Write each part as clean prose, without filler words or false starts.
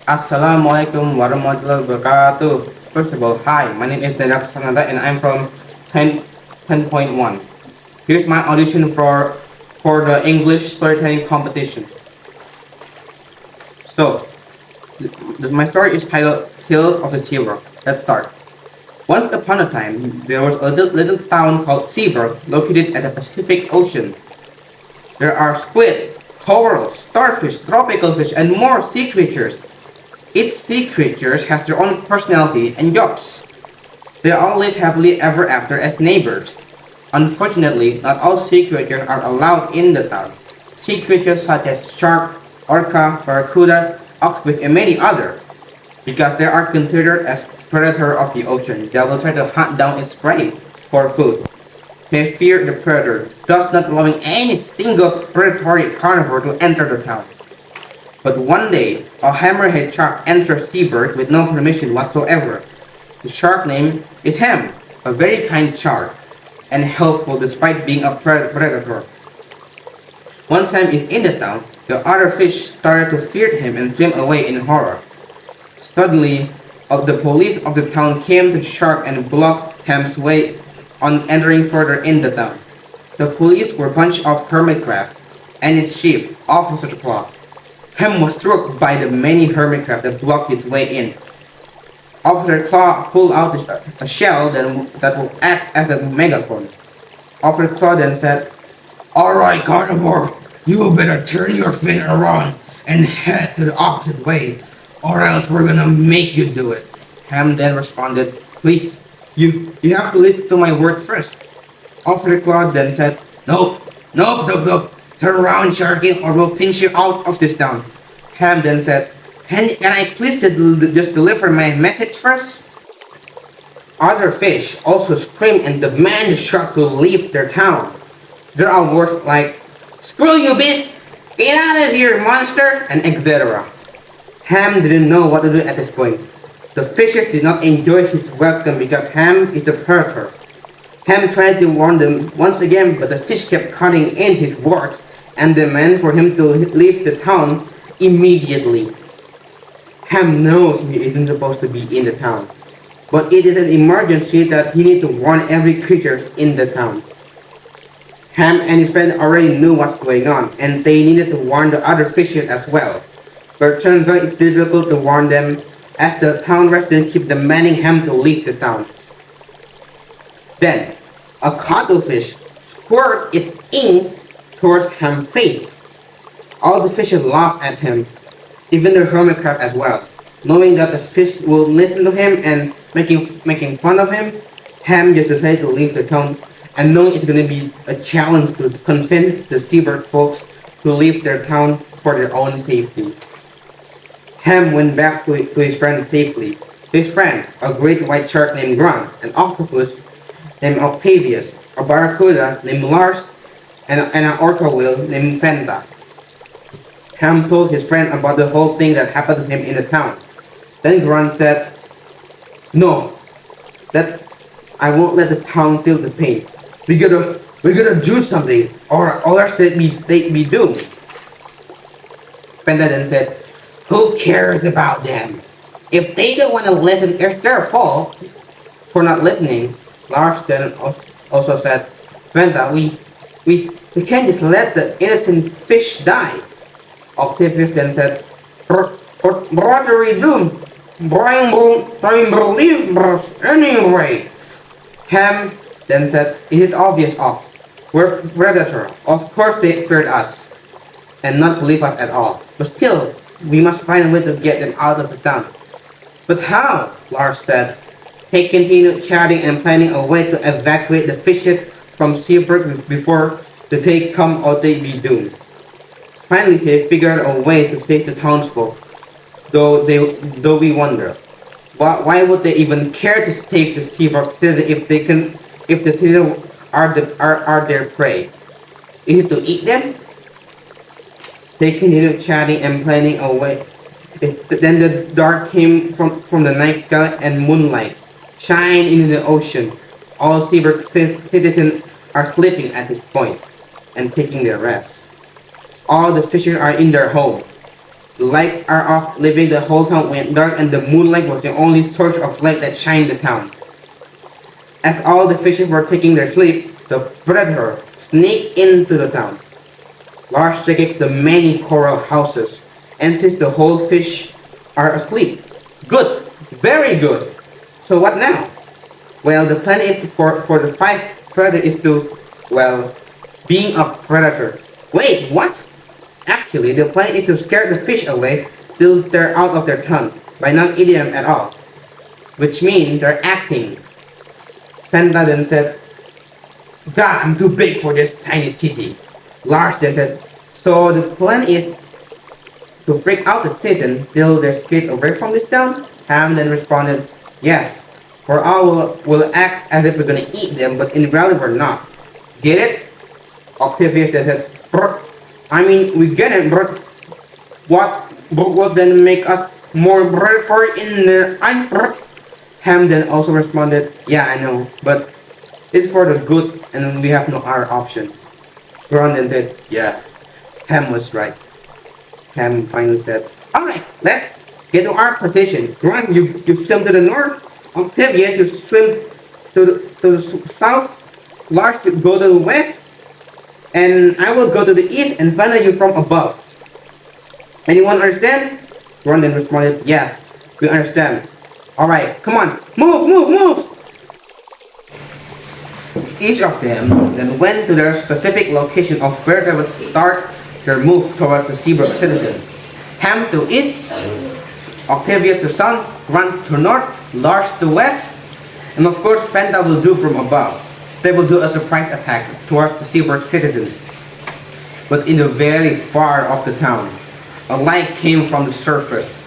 Assalamualaikum warahmatullahi wabarakatuh. First of all, hi, my name is Danendra Smamda and I'm from 10.1. Here's my audition for the English storytelling competition. So, my story is titled Tales of the Seabird. Let's start. Once upon a time, there was a little town called Seabird located at the Pacific Ocean. There are squid, corals, starfish, tropical fish, and more sea creatures. Each sea creature has their own personality and jobs. They all live happily ever after as neighbors. Unfortunately, not all sea creatures are allowed in the town. Sea creatures such as shark, orca, barracuda, octopus, and many others, because they are considered as predator of the ocean that will try to hunt down its prey for food. They fear the predator, thus not allowing any single predatory carnivore to enter the town. But one day, a hammerhead shark enters Seabird with no permission whatsoever. The shark name is Ham, a very kind shark, and helpful despite being a predator. Once Ham is in the town, the other fish started to fear him and swim away in horror. Suddenly, the police of the town came to the shark and blocked Ham's way on entering further in the town. The police were a bunch of hermit crab, and its chief, Officer Claw. Ham was struck by the many hermit crab that blocked his way in. Officer Claw pulled out a shell that will act as a megaphone. Officer Claw then said, "Alright, carnivore, you better turn your fin around and head to the opposite way, or else we're gonna make you do it." Ham then responded, "Please, you have to listen to my word first." Officer Claw then said, Nope. Turn around, Sharky, or we'll pinch you out of this town." Ham then said, Can I please just deliver my message first?" Other fish also screamed and demanded the shark to leave their town. There are words like, "Screw you, beast! Get out of here, monster!" and etc. Ham didn't know what to do at this point. The fishes did not enjoy his welcome because Ham is a predator. Ham tried to warn them once again, but the fish kept cutting in his words and demanded for him to leave the town immediately. Ham knows he isn't supposed to be in the town, but it is an emergency that he needs to warn every creature in the town. Ham and his friend already knew what's going on, and they needed to warn the other fishes as well. But it turns out it's difficult to warn them, as the town residents keep demanding Ham to leave the town. Then, a cuttlefish squirted its ink towards Ham's face. All the fishes laughed at him, even the hermit crab as well. Knowing that the fish will listen to him and making fun of him, Ham just decided to leave the town, and knowing it's going to be a challenge to convince the seabird folks to leave their town for their own safety. Ham went back to his friend safely. His friend, a great white shark named Grunt, an octopus named Octavius, a barracuda named Lars, and an orca whale named Fenta. Ham told his friend about the whole thing that happened to him in the town. Then Grunt said, "No, that I won't let the town feel the pain. We gotta do something, or else they'd be doomed." Fenta then said, "Who cares about them? If they don't want to listen, it's their fault for not listening." Lars then also said, "Fenta, we can't just let the innocent fish die." Octavius then said, "What are we doing? Trying believers anyway." Ham then said, "It is obvious, Oct. We're predator. Of course they feared us, and not to leave us at all. But still, we must find a way to get them out of the town." "But how?" Lars said. They continued chatting and planning a way to evacuate the fishes from Seabird before the day come or they be doomed. Finally, they figured a way to save the townsfolk, though we wonder, why would they even care to save the Seabird citizen if the citizens are their prey? Is it to eat them? They continued chatting and planning a way. Then the dark came from the night sky and moonlight shine into the ocean. All seabird citizens are sleeping at this point and taking their rest. All the fishes are in their home. The lights are off, leaving the whole town went dark, and the moonlight was the only source of light that shined the town. As all the fishes were taking their sleep, the predator sneaked into the town. Large shaking the many coral houses, and since the whole fish are asleep. Good, very good. So what now? Well, the plan is for the five predator is to, well, being a predator. Wait, what? Actually, the plan is to scare the fish away till they're out of their tongue by not eating them at all, which means they're acting. Panda then said, God, I'm too big for this tiny city. Lars then said, so the plan is to freak out the citizen till they're scared away from this town? Ham then responded, yes, for all will act as if we're gonna eat them, but in reality we're not. Get it? Octavius then said, brr. I mean, we get it, but what then make us more predatory in the brr. Ham then also responded, yeah, I know, but it's for the good and we have no other option. Ron then said, yeah, Ham was right. Ham finally said, alright, let's get to our position. Ron, you swim to the north. Octavius, you swim to the south. Lars, you go to the west. And I will go to the east and find you from above. Anyone understand? Ron then responded, yeah, we understand. Alright, come on, move! Each of them then went to their specific location of where they would start their move towards the Seabrook citizens. Ham to east, Octavius to south, Ron to north, Lars to west, and of course Fanta will do from above. They will do a surprise attack towards the Seabrook citizens. But in the very far of the town, a light came from the surface.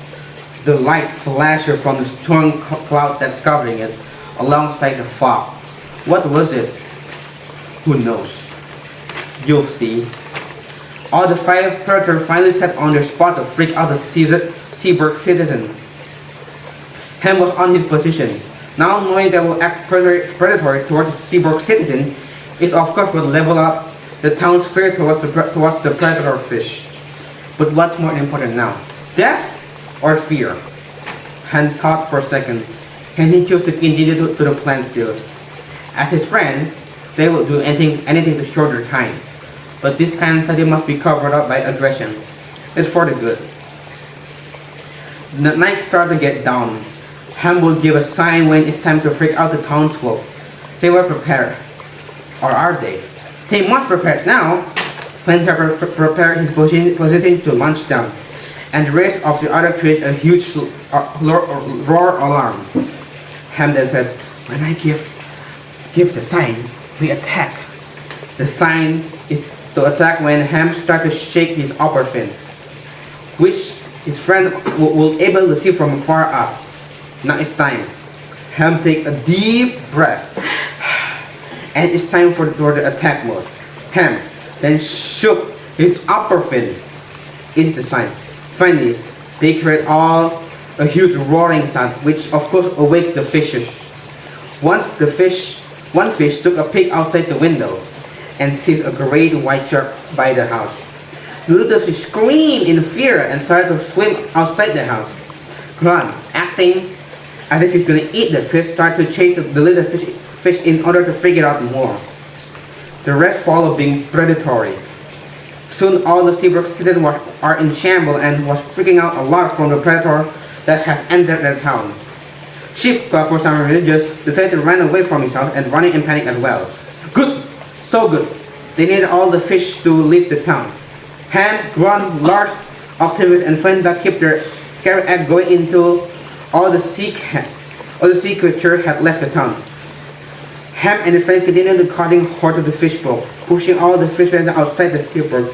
The light flashed from the storm cloud that's covering it, alongside the fog. What was it? Who knows? You'll see. All the five predators finally set on their spot to freak out the Seabrook citizens. Ham was on his position. Now knowing they will act predatory towards the Seabrook citizen is of course will level up the town's fear towards the predator fish. But what's more important now? Death or fear? Han thought for a second, and he chose to continue to the plan still. As his friend, they would do anything to short their time. But this kind of study must be covered up by aggression. It's for the good. The night started to get down. Ham will give a sign when it's time to freak out the townsfolk. They were prepared. Or are they? They must prepare now. When Pepper prepared his position to launch down, and the rest of the other created a huge roar alarm. Ham then said, when I give the sign, we attack. The sign is to attack when Ham starts to shake his upper fin, which his friend will able to see from far up. Now it's time. Ham take a deep breath. And it's time for the attack mode. Ham then shook his upper fin. Is the sign. Finally, they create all a huge roaring sound, which of course awake the fishes. One fish took a peek outside the window and sees a great white shark by the house. The little fish screamed in fear and started to swim outside the house. Ron, acting as if he's gonna eat the fish, started to chase the little fish in order to figure out more. The rest followed being predatory. Soon all the Seabrook citizens are in shambles and was freaking out a lot from the predator that has entered their town. Chief, for some reason, just decided to run away from his house and running in panic as well. Good! So good. They needed all the fish to leave the town. Ham, Ron, Lars, Octavius, and Fenda kept their scary act going until all the sea creatures had left the town. Ham and his friends continued the cutting horde of the fishbowl, pushing all the fish outside the Seabrook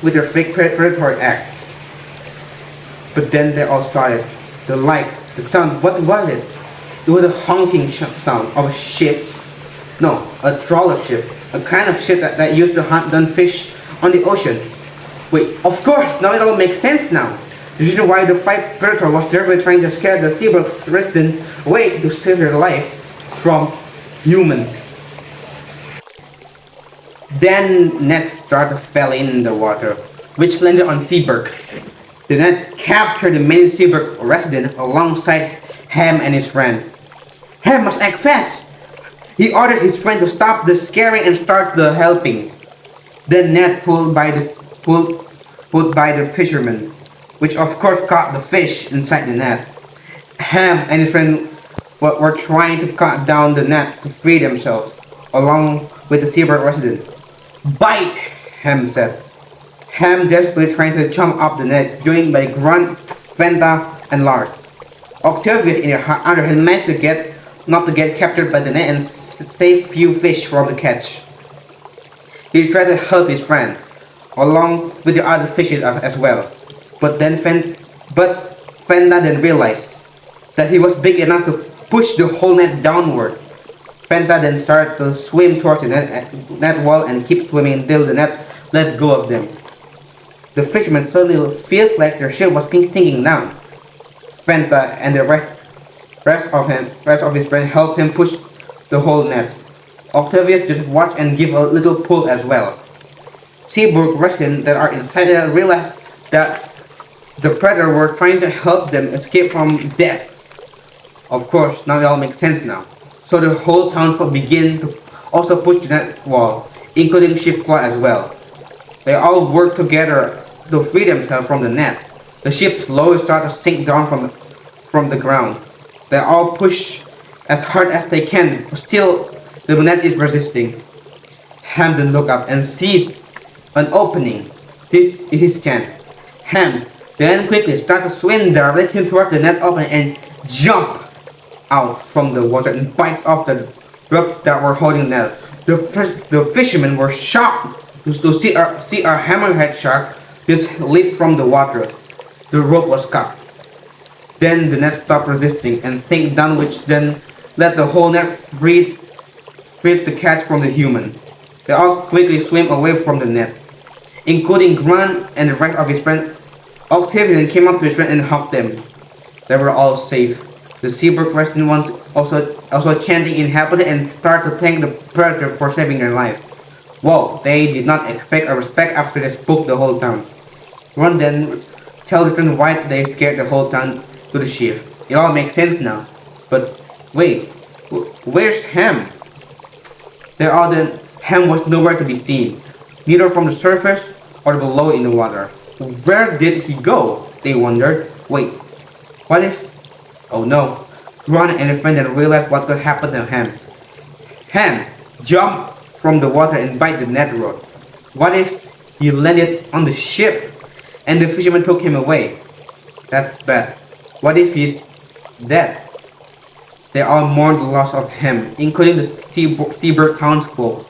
with their fake predatory act. But then they all started. The light, the sound, what was it? It was a honking sound of a ship. No, a trawler ship. A kind of ship that used to hunt down fish on the ocean. Wait, of course, now it all makes sense now. The reason why the five predator was thereby trying to scare the Seabrook residents away to save their life from humans. Then nets started to fall in the water, which landed on Seabrook. The net captured the main Seabrook resident alongside Ham and his friend. Ham must act fast! He ordered his friend to stop the scaring and start the helping. Then net pulled by the fisherman, which of course caught the fish inside the net. Ham and his friend were trying to cut down the net to free themselves, along with the Seabird resident. Bite! Ham said. Ham desperately trying to jump up the net, joined by Grunt, Fenta, and Lars. Octavius, in the other hand, managed not to get captured by the net and save few fish from the catch. He tried to help his friend, along with the other fishes as well. But Fenta then realized that he was big enough to push the whole net downward. Fenta then started to swim towards the net wall and keep swimming until the net let go of them. The fishermen suddenly feels like their ship was sinking down. Fenta and the rest of his friends helped him push the whole net. Octavius just watched and give a little pull as well. Seabrook residents that are inside realized that the predator were trying to help them escape from death. Of course, now it all makes sense now. So the whole townsfolk begin to also push the net wall, including Shipclaw as well. They all work together to free themselves from the net. The ship slowly starts to sink down from the ground. They all push as hard as they can, but still the net is resisting. Ham then looks up and sees an opening. This is his chance. Ham then quickly starts to swim directly towards the net opening and jump out from the water and bites off the ropes that were holding the net. The fishermen were shocked to see a hammerhead shark just leap from the water. The rope was cut. Then the net stopped resisting and sank down, which then let the whole net free to catch from the human. They all quickly swim away from the net, including Grant and the rest of his friends. Octavian came up to his friend and hugged them. They were all safe. The Seabrook resident ones also chanting in happiness and start to thank the predator for saving their life. Whoa, they did not expect a respect after they spooked the whole town. Ron then tells the friend why they scared the whole town to the ship. It all makes sense now. But wait, where's Ham? Ham was nowhere to be seen, neither from the surface or below in the water. Where did he go? They wondered. Wait, what if... Oh no. Ron and his friend then realized what could happen to Ham. Ham jumped from the water and bite the net rope. What if he landed on the ship and the fisherman took him away? That's bad. What if he's dead? They all mourned the loss of Ham, including the Seabrook townsfolk.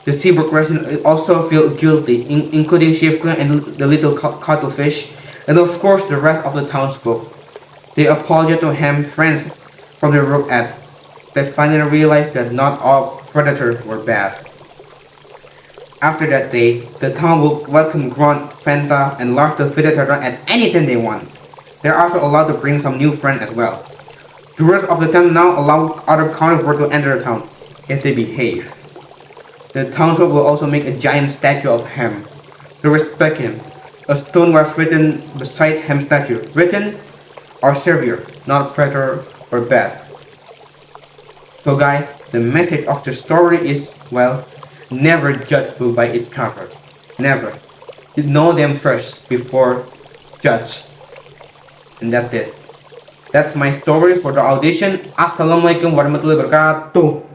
The Seabrook residents also feel guilty, including Shifka and the little cuttlefish, and of course the rest of the townsfolk. They apologized to Ham's friends from the rope at. They finally realized that not all predators were bad. After that day, the town will welcome Grunt, Fanta, and Lars to feed each other at any time they want. They're also allowed to bring some new friends as well. The rest of the town now allow other carnivores to enter the town, if they behave. The townsfolk will also make a giant statue of Ham to respect him. A stone was written beside Ham's statue, written, "Our Savior, not predator or bad." So guys, the message of the story is, well, never judge book by its cover. Never. You know them first before judge. And that's it. That's my story for the audition. Assalamualaikum warahmatullahi wabarakatuh.